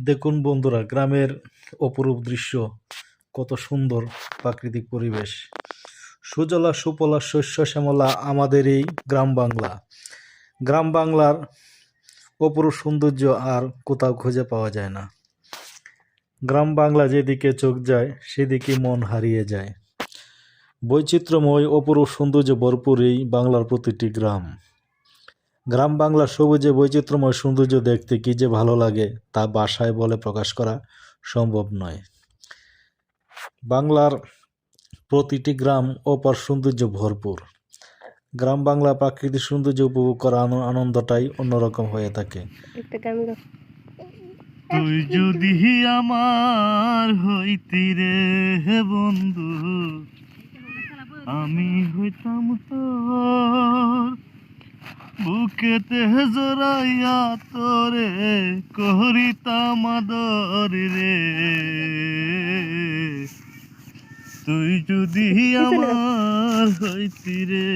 দেখুন বন্ধুরা, গ্রামের অপরূপ দৃশ্য, কত সুন্দর প্রাকৃতিক পরিবেশ, সুজলা সুফলা শস্য শ্যামলা আমাদের এই গ্রাম বাংলা। গ্রাম বাংলার অপরূপ সৌন্দর্য আর কোথাও খুঁজে পাওয়া যায় না। গ্রাম বাংলা যেদিকে চোখ যায় সেদিকে মন হারিয়ে যায়। বৈচিত্র্যময় অপরূপ সৌন্দর্য ভরপুর এই বাংলার প্রতিটি গ্রাম। গ্রাম বাংলার সবুজে বৈচিত্র্যময় সৌন্দর্য দেখতে কি যে ভালো লাগে তা ভাষায় বলে প্রকাশ করা সম্ভব নয়। বাংলার প্রতিটি গ্রাম অপার সৌন্দর্য ভরপুর। গ্রাম বাংলা প্রাকৃতিক সৌন্দর্য উপভোগ করার আনন্দটাই অন্যরকম হয়ে থাকে। তুই যদি আমার হইতি রে বন্ধু, আমি হইতাম তোর বুকেতে জড়াইয়া তোরে করিতাম আদর রে। তুই যদি আমার হইতি রে।